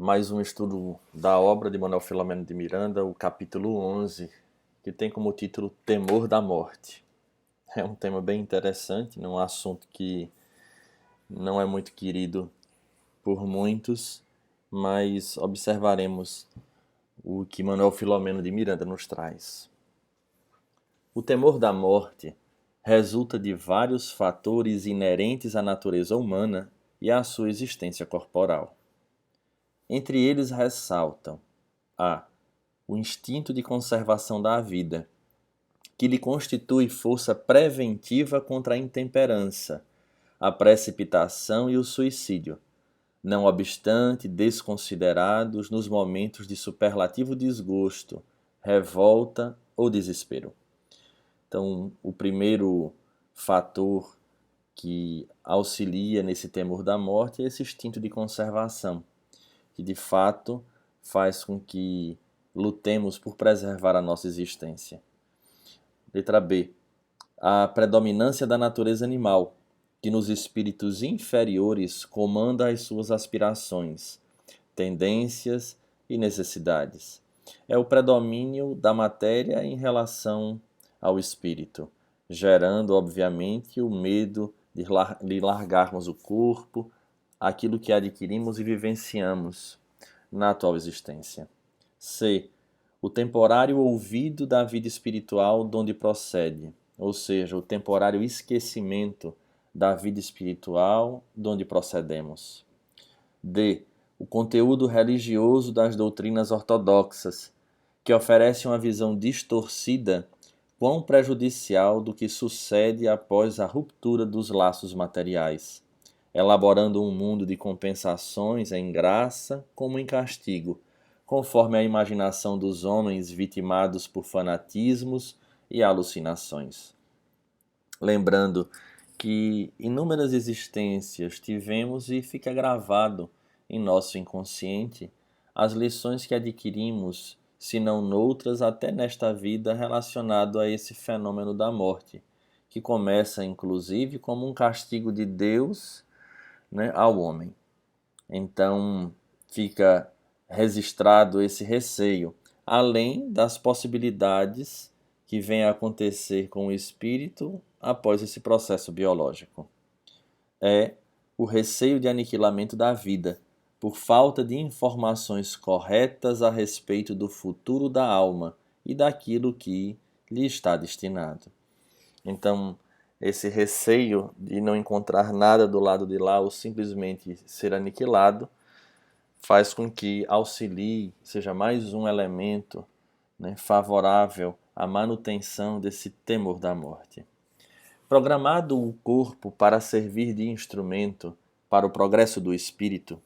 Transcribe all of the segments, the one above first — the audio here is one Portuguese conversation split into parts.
mais um estudo da obra de Manuel Filomeno de Miranda, o capítulo 11, que tem como título Temor da Morte. É um tema bem interessante, um assunto que não é muito querido por muitos, mas observaremos o que Manuel Filomeno de Miranda nos traz. O temor da morte resulta de vários fatores inerentes à natureza humana e à sua existência corporal. Entre eles ressaltam a. O instinto de conservação da vida, que lhe constitui força preventiva contra a intemperança, a precipitação e o suicídio, não obstante desconsiderados nos momentos de superlativo desgosto, revolta ou desespero. Então, o primeiro fator que auxilia nesse temor da morte é esse instinto de conservação, que de fato faz com que lutemos por preservar a nossa existência. Letra B. A predominância da natureza animal, que nos espíritos inferiores comanda as suas aspirações, tendências e necessidades. É o predomínio da matéria em relação ao espírito, gerando, obviamente, o medo de largarmos o corpo, aquilo que adquirimos e vivenciamos na atual existência. C. O temporário ouvido da vida espiritual de onde procede, ou seja, o temporário esquecimento da vida espiritual de onde procedemos. D. O conteúdo religioso das doutrinas ortodoxas, que oferece uma visão distorcida quão prejudicial do que sucede após a ruptura dos laços materiais, elaborando um mundo de compensações em graça como em castigo, conforme a imaginação dos homens vitimados por fanatismos e alucinações. Lembrando que inúmeras existências tivemos e fica gravado em nosso inconsciente as lições que adquirimos, se não noutras, até nesta vida, relacionado a esse fenômeno da morte, que começa inclusive como um castigo de Deus, ao homem. Então fica registrado esse receio, além das possibilidades que vêm a acontecer com o espírito após esse processo biológico. É o receio de aniquilamento da vida, por falta de informações corretas a respeito do futuro da alma e daquilo que lhe está destinado. Então, esse receio de não encontrar nada do lado de lá ou simplesmente ser aniquilado faz com que auxilie, seja mais um elemento favorável à manutenção desse temor da morte. Programado o corpo para servir de instrumento para o progresso do espírito,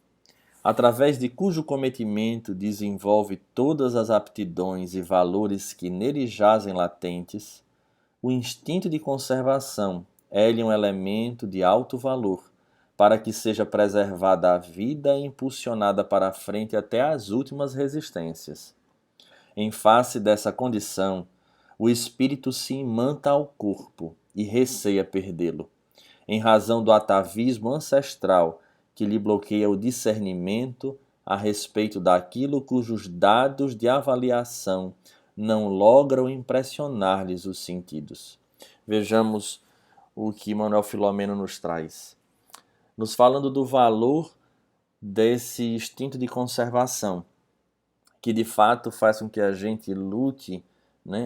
através de cujo cometimento desenvolve todas as aptidões e valores que nele jazem latentes, o instinto de conservação é-lhe um elemento de alto valor, para que seja preservada a vida e impulsionada para a frente até as últimas resistências. Em face dessa condição, o espírito se imanta ao corpo e receia perdê-lo, em razão do atavismo ancestral que lhe bloqueia o discernimento a respeito daquilo cujos dados de avaliação não logram impressionar-lhes os sentidos. Vejamos o que Manuel Filomeno nos traz. Nos falando do valor desse instinto de conservação, que de fato faz com que a gente lute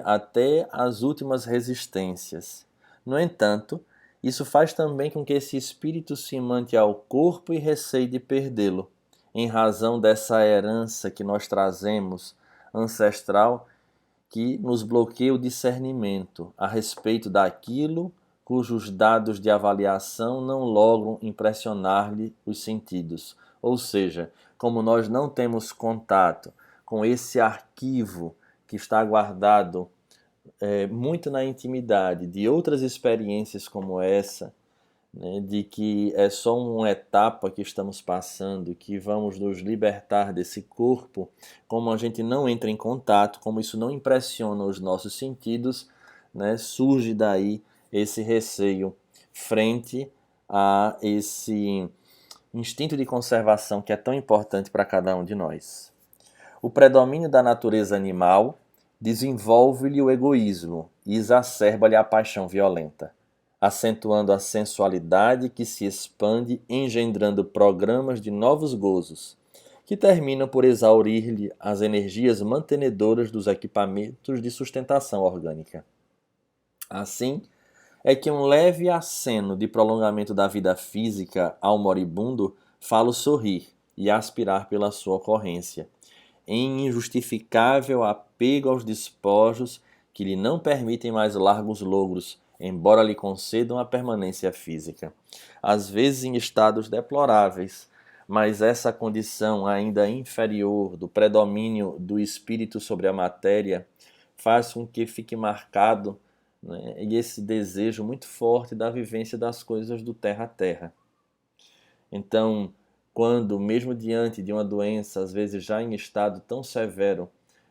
até as últimas resistências. No entanto, isso faz também com que esse espírito se mante ao corpo e receie de perdê-lo, em razão dessa herança que nós trazemos ancestral, que nos bloqueia o discernimento a respeito daquilo cujos dados de avaliação não logram impressionar-lhe os sentidos. Ou seja, como nós não temos contato com esse arquivo que está guardado muito na intimidade de outras experiências como essa, de que é só uma etapa que estamos passando, que vamos nos libertar desse corpo, como a gente não entra em contato, como isso não impressiona os nossos sentidos, surge daí esse receio frente a esse instinto de conservação que é tão importante para cada um de nós. O predomínio da natureza animal desenvolve-lhe o egoísmo e exacerba-lhe a paixão violenta, acentuando a sensualidade que se expande, engendrando programas de novos gozos, que terminam por exaurir-lhe as energias mantenedoras dos equipamentos de sustentação orgânica. Assim, é que um leve aceno de prolongamento da vida física ao moribundo fala o sorrir e aspirar pela sua ocorrência, em injustificável apego aos despojos que lhe não permitem mais largos logros, embora lhe concedam a permanência física, às vezes em estados deploráveis, mas essa condição ainda inferior do predomínio do espírito sobre a matéria faz com que fique marcado, né, e esse desejo muito forte da vivência das coisas do terra a terra. Então, quando, mesmo diante de uma doença, às vezes já em estado tão severo,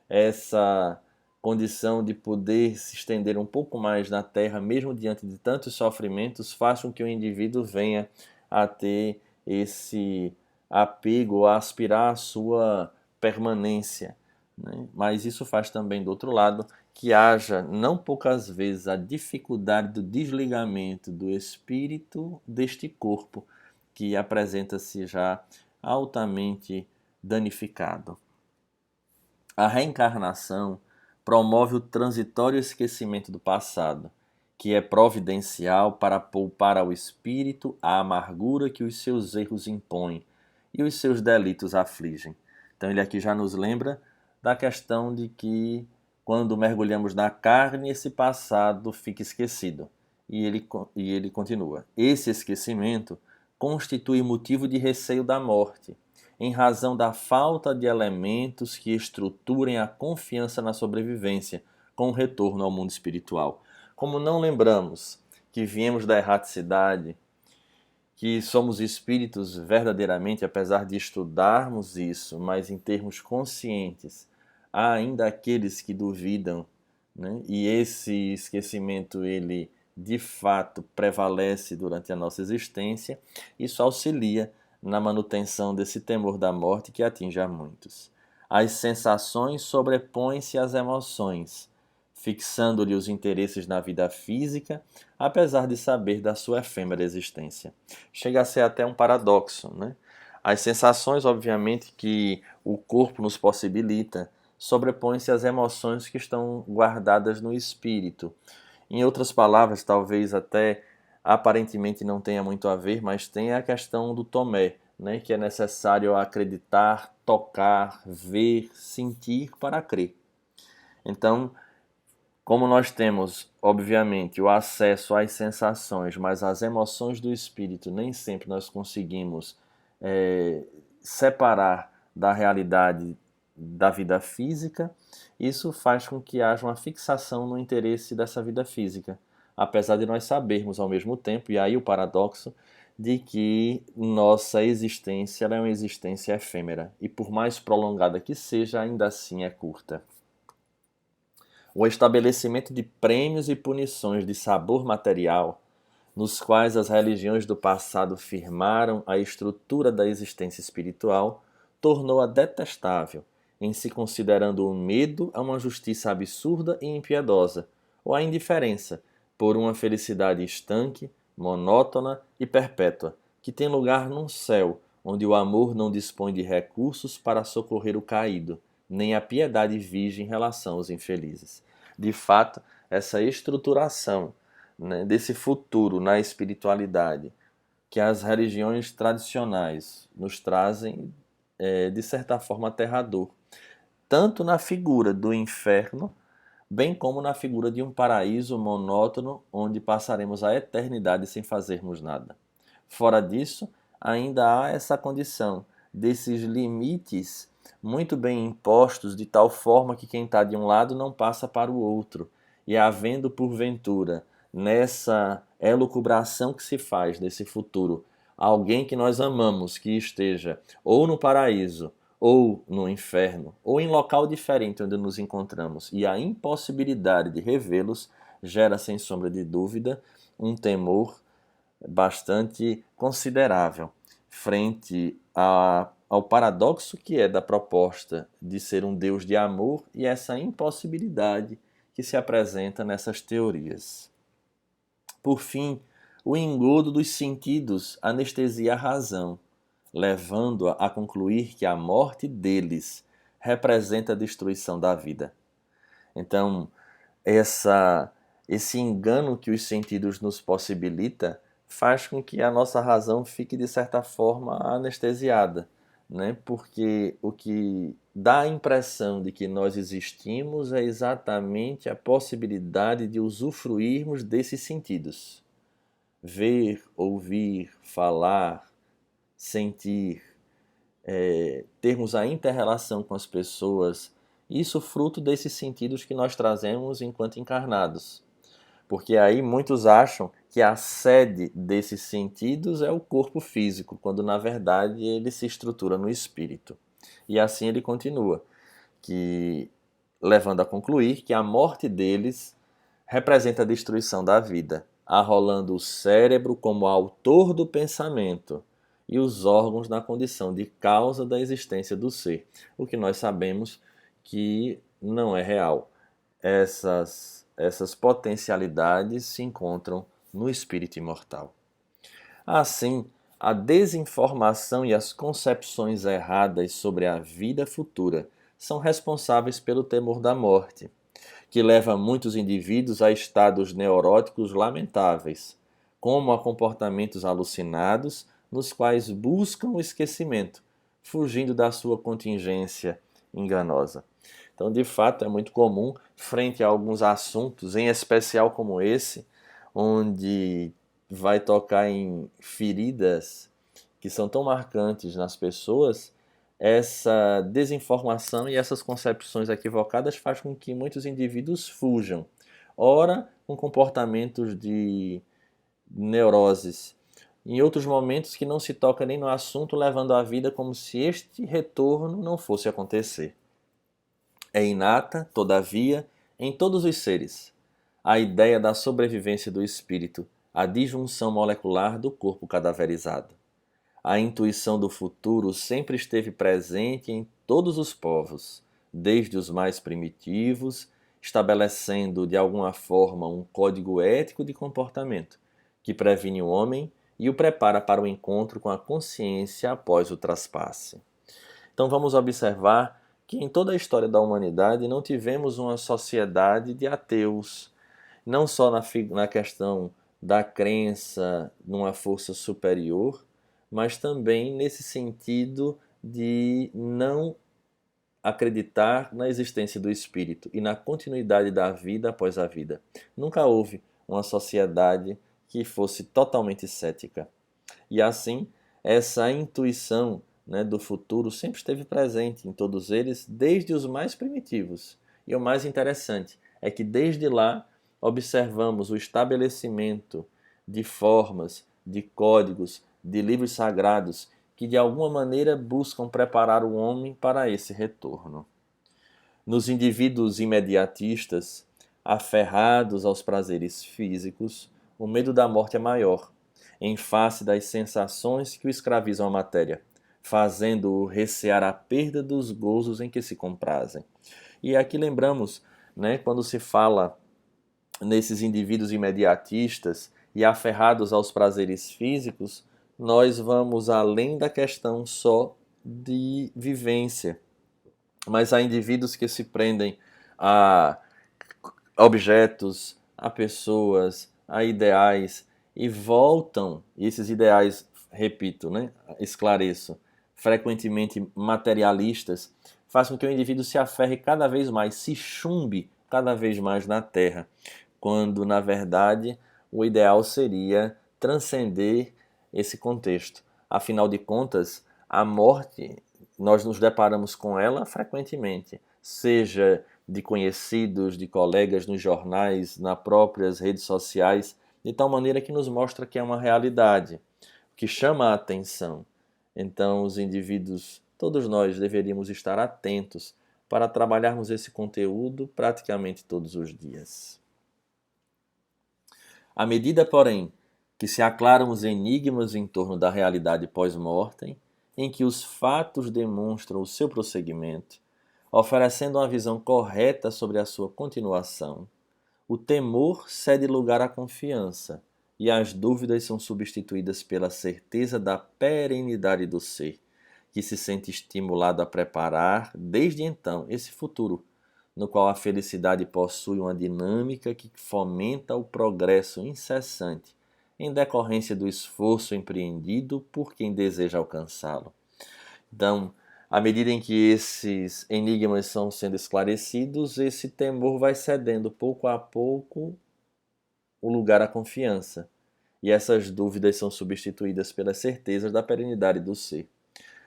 essa condição de poder se estender um pouco mais na terra, mesmo diante de tantos sofrimentos, faz com que o indivíduo venha a ter esse apego, a aspirar à sua permanência, né? Mas isso faz também, do outro lado, que haja, não poucas vezes, a dificuldade do desligamento do espírito deste corpo, que apresenta-se já altamente danificado. A reencarnação promove o transitório esquecimento do passado, que é providencial para poupar ao espírito a amargura que os seus erros impõem e os seus delitos afligem. Então ele aqui já nos lembra da questão de que quando mergulhamos na carne, esse passado fica esquecido. E ele continua. Esse esquecimento constitui motivo de receio da morte, em razão da falta de elementos que estruturem a confiança na sobrevivência com o retorno ao mundo espiritual. Como não lembramos que viemos da erraticidade, que somos espíritos verdadeiramente, apesar de estudarmos isso, mas em termos conscientes, há ainda aqueles que duvidam, né? E esse esquecimento, ele de fato prevalece durante a nossa existência. Isso auxilia na manutenção desse temor da morte que atinge a muitos. As sensações sobrepõem-se às emoções, fixando-lhe os interesses na vida física, apesar de saber da sua efêmera existência. Chega a ser até um paradoxo, né? As sensações, obviamente, que o corpo nos possibilita, sobrepõem-se às emoções que estão guardadas no espírito. Em outras palavras, talvez até aparentemente não tenha muito a ver, mas tem a questão do Tomé, né, que é necessário acreditar, tocar, ver, sentir para crer. Então, como nós temos, obviamente, o acesso às sensações, mas as emoções do espírito nem sempre nós conseguimos separar da realidade da vida física, isso faz com que haja uma fixação no interesse dessa vida física, apesar de nós sabermos ao mesmo tempo, e aí o paradoxo, de que nossa existência é uma existência efêmera, e por mais prolongada que seja, ainda assim é curta. O estabelecimento de prêmios e punições de sabor material, nos quais as religiões do passado firmaram a estrutura da existência espiritual, tornou-a detestável, em se considerando o medo a uma justiça absurda e impiedosa, ou a indiferença por uma felicidade estanque, monótona e perpétua, que tem lugar num céu onde o amor não dispõe de recursos para socorrer o caído, nem a piedade vige em relação aos infelizes. De fato, essa estruturação, né, desse futuro na espiritualidade que as religiões tradicionais nos trazem, de certa forma aterrador, tanto na figura do inferno, bem como na figura de um paraíso monótono onde passaremos a eternidade sem fazermos nada. Fora disso, ainda há essa condição desses limites muito bem impostos, de tal forma que quem está de um lado não passa para o outro. E havendo, porventura, nessa elucubração que se faz desse futuro, alguém que nós amamos que esteja ou no paraíso, ou no inferno, ou em local diferente onde nos encontramos, e a impossibilidade de revê-los, gera, sem sombra de dúvida, um temor bastante considerável. frente ao paradoxo que é da proposta de ser um Deus de amor e essa impossibilidade que se apresenta nessas teorias. Por fim, o engodo dos sentidos anestesia a razão, levando-a a concluir que a morte deles representa a destruição da vida. Então, esse engano que os sentidos nos possibilita faz com que a nossa razão fique, de certa forma, anestesiada, né? Porque o que dá a impressão de que nós existimos é exatamente a possibilidade de usufruirmos desses sentidos. Ver, ouvir, falar, sentir, termos a inter-relação com as pessoas, isso fruto desses sentidos que nós trazemos enquanto encarnados. Porque aí muitos acham que a sede desses sentidos é o corpo físico, quando na verdade ele se estrutura no espírito. E assim ele continua, que levando a concluir que a morte deles representa a destruição da vida, arrolando o cérebro como autor do pensamento e os órgãos na condição de causa da existência do ser, o que nós sabemos que não é real. Essas potencialidades se encontram no espírito imortal. Assim, a desinformação e as concepções erradas sobre a vida futura são responsáveis pelo temor da morte, que leva muitos indivíduos a estados neuróticos lamentáveis, como a comportamentos alucinados, nos quais buscam o esquecimento, fugindo da sua contingência enganosa. Então, de fato, é muito comum, frente a alguns assuntos, em especial como esse, onde vai tocar em feridas que são tão marcantes nas pessoas, essa desinformação e essas concepções equivocadas faz com que muitos indivíduos fujam, ora com comportamentos de neuroses, em outros momentos que não se toca nem no assunto, levando a vida como se este retorno não fosse acontecer. É inata, todavia, em todos os seres, a ideia da sobrevivência do espírito, a disjunção molecular do corpo cadaverizado. A intuição do futuro sempre esteve presente em todos os povos, desde os mais primitivos, estabelecendo de alguma forma um código ético de comportamento que previne o homem e o prepara para o encontro com a consciência após o traspasse. Então vamos observar que em toda a história da humanidade não tivemos uma sociedade de ateus, não só na questão da crença numa força superior, mas também nesse sentido de não acreditar na existência do espírito e na continuidade da vida após a vida. Nunca houve uma sociedade que fosse totalmente cética. E assim, essa intuição, né, do futuro sempre esteve presente em todos eles, desde os mais primitivos. E o mais interessante é que desde lá observamos o estabelecimento de formas, de códigos, de livros sagrados que de alguma maneira buscam preparar o homem para esse retorno. Nos indivíduos imediatistas, aferrados aos prazeres físicos, o medo da morte é maior, em face das sensações que o escravizam à matéria, fazendo-o recear a perda dos gozos em que se comprazem. E aqui lembramos, né, quando se fala nesses indivíduos imediatistas e aferrados aos prazeres físicos, nós vamos além da questão só de vivência. Mas há indivíduos que se prendem a objetos, a pessoas, a ideais e voltam, e esses ideais, repito, né, esclareço, frequentemente materialistas, faz com que o indivíduo se aferre cada vez mais, se chumbe cada vez mais na terra, quando na verdade o ideal seria transcender esse contexto. Afinal de contas, a morte, nós nos deparamos com ela frequentemente, seja de conhecidos, de colegas nos jornais, nas próprias redes sociais, de tal maneira que nos mostra que é uma realidade, que chama a atenção. Então, os indivíduos, todos nós deveríamos estar atentos para trabalharmos esse conteúdo praticamente todos os dias. À medida, porém, que se aclaram os enigmas em torno da realidade pós-mortem, em que os fatos demonstram o seu prosseguimento, oferecendo uma visão correta sobre a sua continuação. O temor cede lugar à confiança, e as dúvidas são substituídas pela certeza da perenidade do ser, que se sente estimulado a preparar, desde então, esse futuro, no qual a felicidade possui uma dinâmica que fomenta o progresso incessante, em decorrência do esforço empreendido por quem deseja alcançá-lo. Então, à medida em que esses enigmas são sendo esclarecidos, esse temor vai cedendo pouco a pouco o lugar à confiança. E essas dúvidas são substituídas pelas certezas da perenidade do ser.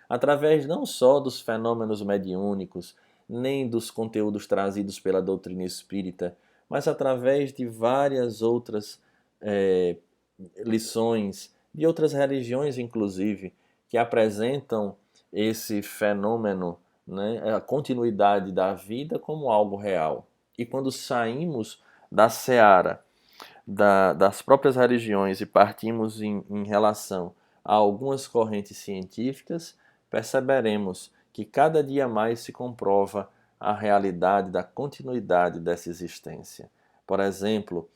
Através não só dos fenômenos mediúnicos, nem dos conteúdos trazidos pela doutrina espírita, mas através de várias outras lições, de outras religiões inclusive, que apresentam esse fenômeno, né, a continuidade da vida como algo real. E quando saímos da seara das próprias religiões e partimos em relação a algumas correntes científicas, perceberemos que cada dia mais se comprova a realidade da continuidade dessa existência. Por exemplo,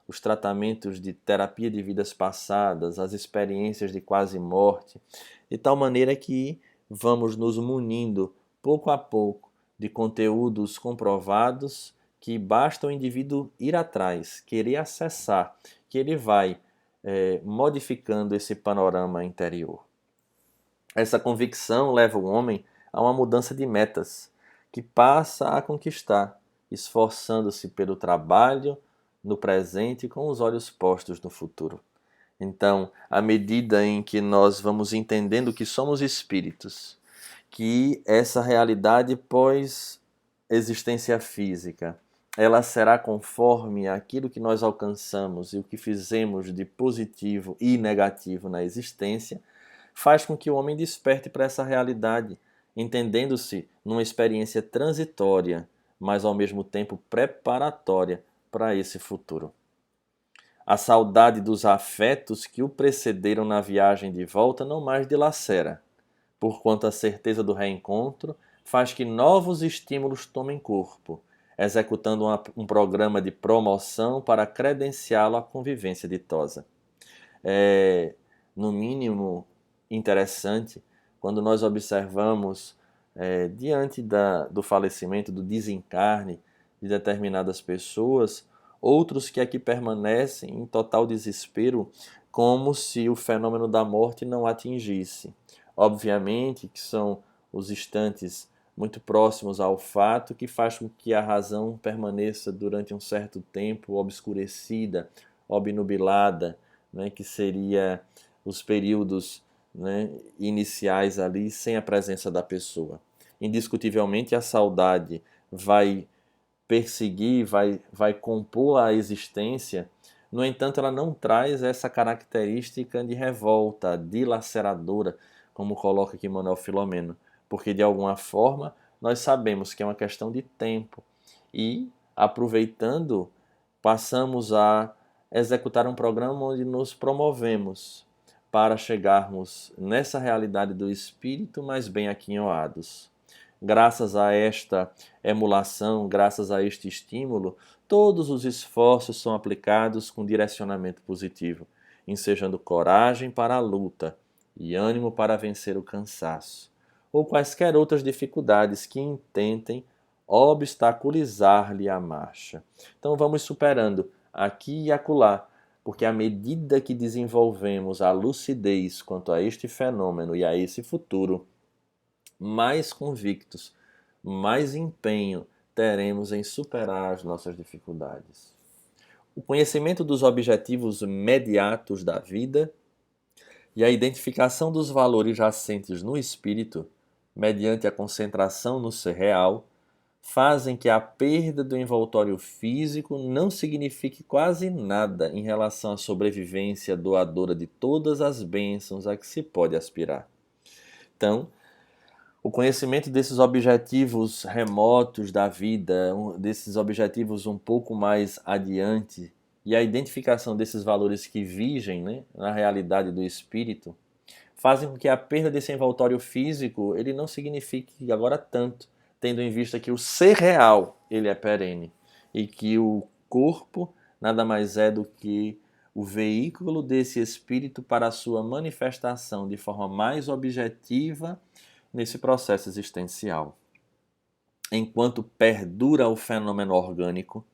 os tratamentos de terapia de vidas passadas, as experiências de quase morte, de tal maneira que vamos nos munindo pouco a pouco de conteúdos comprovados que basta o indivíduo ir atrás, querer acessar, que ele vai modificando esse panorama interior. Essa convicção leva o homem a uma mudança de metas, que passa a conquistar, esforçando-se pelo trabalho no presente com os olhos postos no futuro. Então, à medida em que nós vamos entendendo que somos espíritos, que essa realidade pós-existência física, ela será conforme aquilo que nós alcançamos e o que fizemos de positivo e negativo na existência, faz com que o homem desperte para essa realidade, entendendo-se numa experiência transitória, mas ao mesmo tempo preparatória para esse futuro. A saudade dos afetos que o precederam na viagem de volta não mais dilacera, porquanto a certeza do reencontro faz que novos estímulos tomem corpo, executando um programa de promoção para credenciá-lo à convivência ditosa. É, no mínimo, interessante quando nós observamos, diante do falecimento, do desencarne de determinadas pessoas, outros que aqui permanecem em total desespero, como se o fenômeno da morte não atingisse. Obviamente que são os instantes muito próximos ao fato que faz com que a razão permaneça durante um certo tempo obscurecida, obnubilada, né, que seria os períodos, né, iniciais ali sem a presença da pessoa. Indiscutivelmente a saudade vai perseguir, vai compor a existência. No entanto, ela não traz essa característica de revolta, dilaceradora, como coloca aqui Manuel Filomeno, porque de alguma forma nós sabemos que é uma questão de tempo e, aproveitando, passamos a executar um programa onde nos promovemos para chegarmos nessa realidade do espírito mais bem aquinhoados. Graças a esta emulação, graças a este estímulo, todos os esforços são aplicados com direcionamento positivo, ensejando coragem para a luta e ânimo para vencer o cansaço, ou quaisquer outras dificuldades que intentem obstaculizar-lhe a marcha. Então vamos superando aqui e acolá, porque à medida que desenvolvemos a lucidez quanto a este fenômeno e a esse futuro, mais convictos, mais empenho teremos em superar as nossas dificuldades. O conhecimento dos objetivos imediatos da vida e a identificação dos valores jacentes no espírito, mediante a concentração no ser real, fazem que a perda do envoltório físico não signifique quase nada em relação à sobrevivência doadora de todas as bênçãos a que se pode aspirar. Então, o conhecimento desses objetivos remotos da vida, desses objetivos um pouco mais adiante, e a identificação desses valores que vigem, né, na realidade do espírito, fazem com que a perda desse envoltório físico ele não signifique agora tanto, tendo em vista que o ser real ele é perene e que o corpo nada mais é do que o veículo desse espírito para a sua manifestação de forma mais objetiva nesse processo existencial. Enquanto perdura o fenômeno orgânico,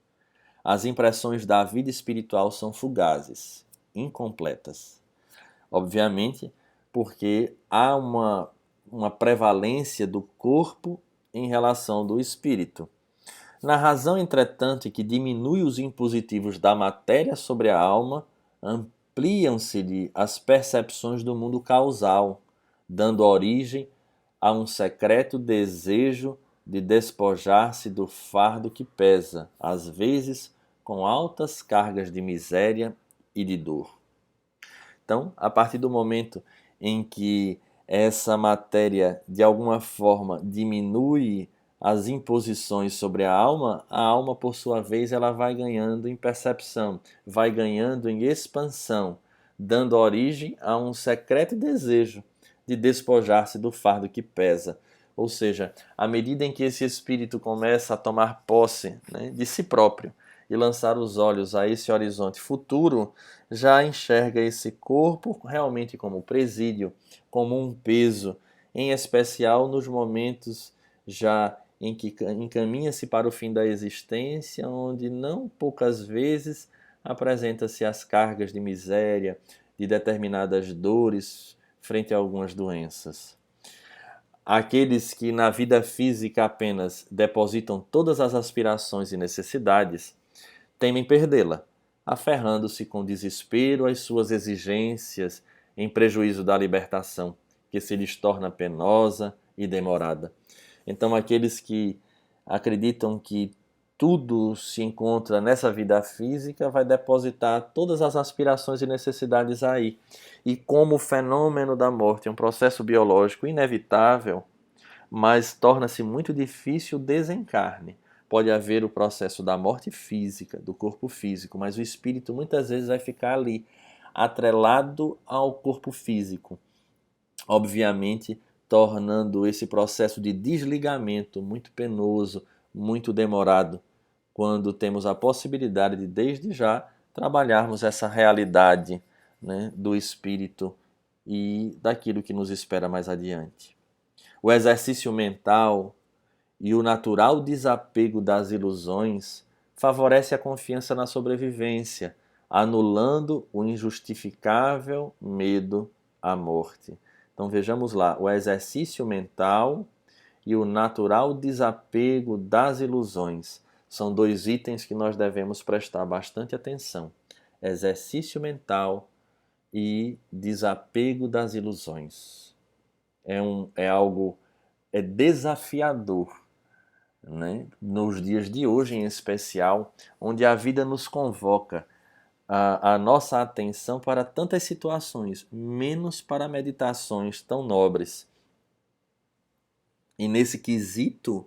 as impressões da vida espiritual são fugazes, incompletas. Obviamente, porque há uma prevalência do corpo em relação do espírito. Na razão, entretanto, em que diminui os impositivos da matéria sobre a alma, ampliam-se-lhe as percepções do mundo causal, dando origem a um secreto desejo de despojar-se do fardo que pesa, às vezes com altas cargas de miséria e de dor. Então, a partir do momento em que essa matéria de alguma forma diminui as imposições sobre a alma por sua vez ela vai ganhando em percepção, vai ganhando em expansão, dando origem a um secreto desejo de despojar-se do fardo que pesa. Ou seja, à medida em que esse espírito começa a tomar posse, né, de si próprio e lançar os olhos a esse horizonte futuro, já enxerga esse corpo realmente como presídio, como um peso, em especial nos momentos já em que encaminha-se para o fim da existência, onde não poucas vezes apresenta-se as cargas de miséria, de determinadas dores frente a algumas doenças. Aqueles que na vida física apenas depositam todas as aspirações e necessidades, temem perdê-la, aferrando-se com desespero às suas exigências em prejuízo da libertação, que se lhes torna penosa e demorada. Então, aqueles que acreditam que tudo se encontra nessa vida física vai depositar todas as aspirações e necessidades aí. E como o fenômeno da morte é um processo biológico inevitável, mas torna-se muito difícil o desencarne. Pode haver o processo da morte física, do corpo físico, mas o espírito muitas vezes vai ficar ali, atrelado ao corpo físico. Obviamente, tornando esse processo de desligamento muito penoso, muito demorado, quando temos a possibilidade de, desde já, trabalharmos essa realidade, né, do espírito e daquilo que nos espera mais adiante. O exercício mental e o natural desapego das ilusões favorece a confiança na sobrevivência, anulando o injustificável medo à morte. Então vejamos lá, o exercício mental e o natural desapego das ilusões são dois itens que nós devemos prestar bastante atenção. Exercício mental e desapego das ilusões. É desafiador, né? Nos dias de hoje em especial, onde a vida nos convoca a nossa atenção para tantas situações, menos para meditações tão nobres. E nesse quesito,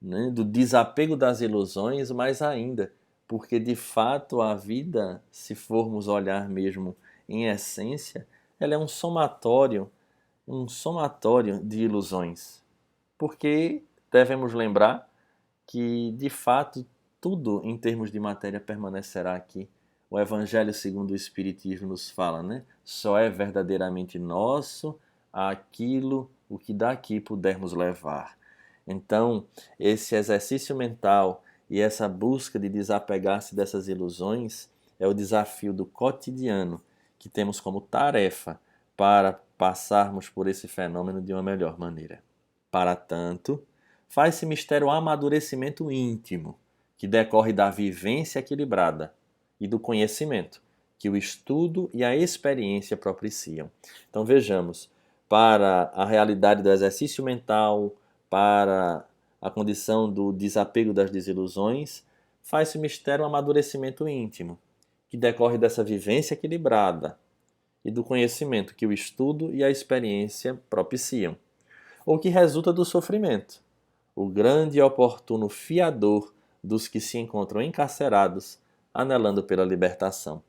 né, do desapego das ilusões, mais ainda, porque de fato a vida, se formos olhar mesmo em essência, ela é um somatório de ilusões. Porque devemos lembrar que de fato tudo em termos de matéria permanecerá aqui. O Evangelho segundo o Espiritismo nos fala, né? Só é verdadeiramente nosso aquilo o que daqui pudermos levar. Então, esse exercício mental e essa busca de desapegar-se dessas ilusões é o desafio do cotidiano que temos como tarefa para passarmos por esse fenômeno de uma melhor maneira. Para tanto, faz-se mistério o amadurecimento íntimo, que decorre da vivência equilibrada e do conhecimento, que o estudo e a experiência propiciam. Então vejamos, para a realidade do exercício mental, para a condição do desapego das desilusões, faz-se mistério o amadurecimento íntimo, que decorre dessa vivência equilibrada e do conhecimento que o estudo e a experiência propiciam, ou que resulta do sofrimento, o grande e oportuno fiador dos que se encontram encarcerados anelando pela libertação.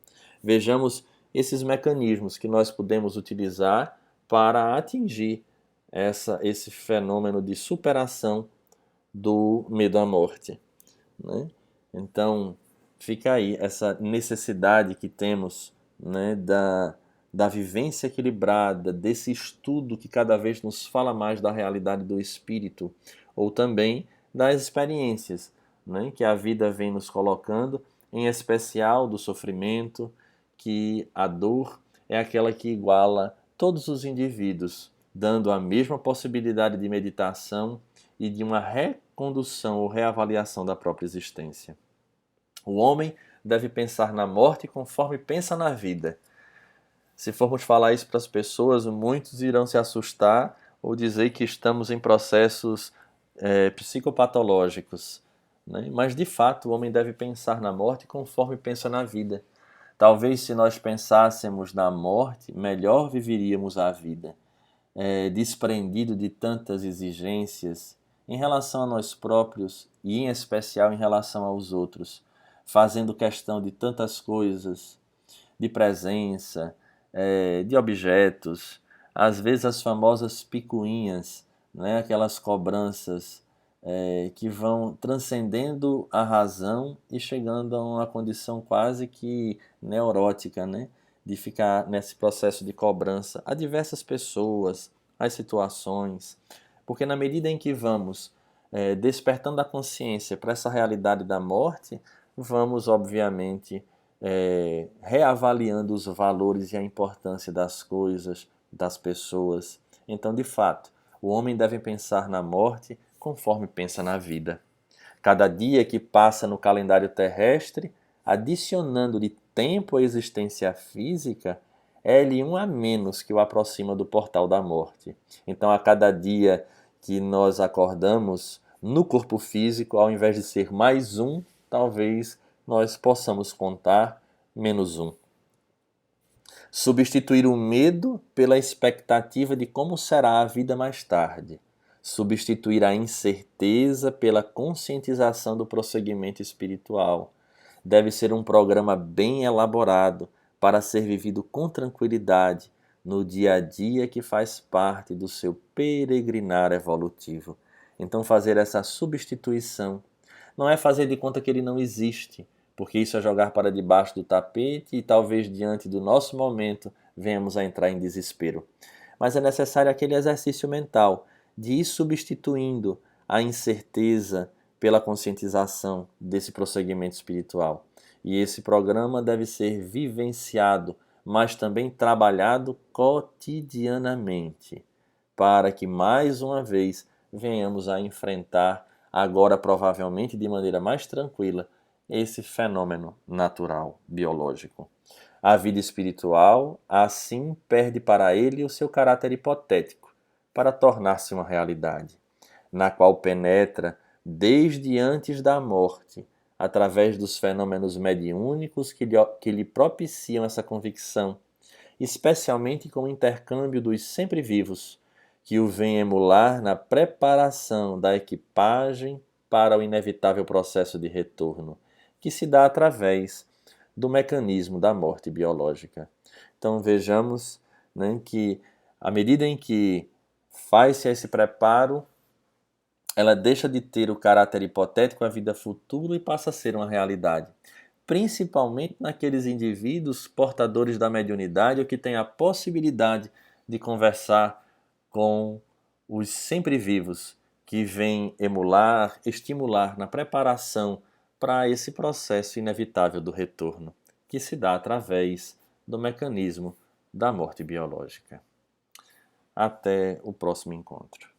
Vejamos esses mecanismos que nós podemos utilizar para atingir esse fenômeno de superação do medo à morte, né? Então, fica aí essa necessidade que temos, né, da vivência equilibrada, desse estudo que cada vez nos fala mais da realidade do espírito, ou também das experiências, né, que a vida vem nos colocando, em especial do sofrimento, que a dor é aquela que iguala todos os indivíduos, dando a mesma possibilidade de meditação e de uma recondução ou reavaliação da própria existência. O homem deve pensar na morte conforme pensa na vida. Se formos falar isso para as pessoas, muitos irão se assustar ou dizer que estamos em processos psicopatológicos, né? Mas, de fato, o homem deve pensar na morte conforme pensa na vida. Talvez, se nós pensássemos na morte, melhor viveríamos a vida, desprendido de tantas exigências em relação a nós próprios e, em especial, em relação aos outros, fazendo questão de tantas coisas, de presença, de objetos, às vezes as famosas picuinhas, né? Aquelas cobranças que vão transcendendo a razão e chegando a uma condição quase que neurótica, né? De ficar nesse processo de cobrança a diversas pessoas, as situações, porque na medida em que vamos despertando a consciência para essa realidade da morte, vamos, obviamente, reavaliando os valores e a importância das coisas, das pessoas. Então, de fato, o homem deve pensar na morte conforme pensa na vida. Cada dia que passa no calendário terrestre, adicionando-lhe tempo à existência física, é-lhe um a menos que o aproxima do portal da morte. Então, a cada dia que nós acordamos no corpo físico, ao invés de ser mais um, talvez nós possamos contar menos um. Substituir o medo pela expectativa de como será a vida mais tarde. Substituir a incerteza pela conscientização do prosseguimento espiritual. Deve ser um programa bem elaborado para ser vivido com tranquilidade no dia a dia que faz parte do seu peregrinar evolutivo. Então, fazer essa substituição não é fazer de conta que ele não existe, porque isso é jogar para debaixo do tapete e talvez diante do nosso momento venhamos a entrar em desespero. Mas é necessário aquele exercício mental de ir substituindo a incerteza pela conscientização desse prosseguimento espiritual. E esse programa deve ser vivenciado, mas também trabalhado cotidianamente, para que mais uma vez venhamos a enfrentar, agora provavelmente de maneira mais tranquila, esse fenômeno natural, biológico. A vida espiritual, assim, perde para ele o seu caráter hipotético, para tornar-se uma realidade, na qual penetra desde antes da morte, através dos fenômenos mediúnicos que lhe propiciam essa convicção, especialmente com o intercâmbio dos sempre vivos, que o vem emular na preparação da equipagem para o inevitável processo de retorno, que se dá através do mecanismo da morte biológica. Então vejamos, né, que à medida em que faz-se esse preparo, ela deixa de ter o caráter hipotético, a vida futura, e passa a ser uma realidade. Principalmente naqueles indivíduos portadores da mediunidade ou que têm a possibilidade de conversar com os sempre vivos, que vêm emular, estimular na preparação para esse processo inevitável do retorno, que se dá através do mecanismo da morte biológica. Até o próximo encontro.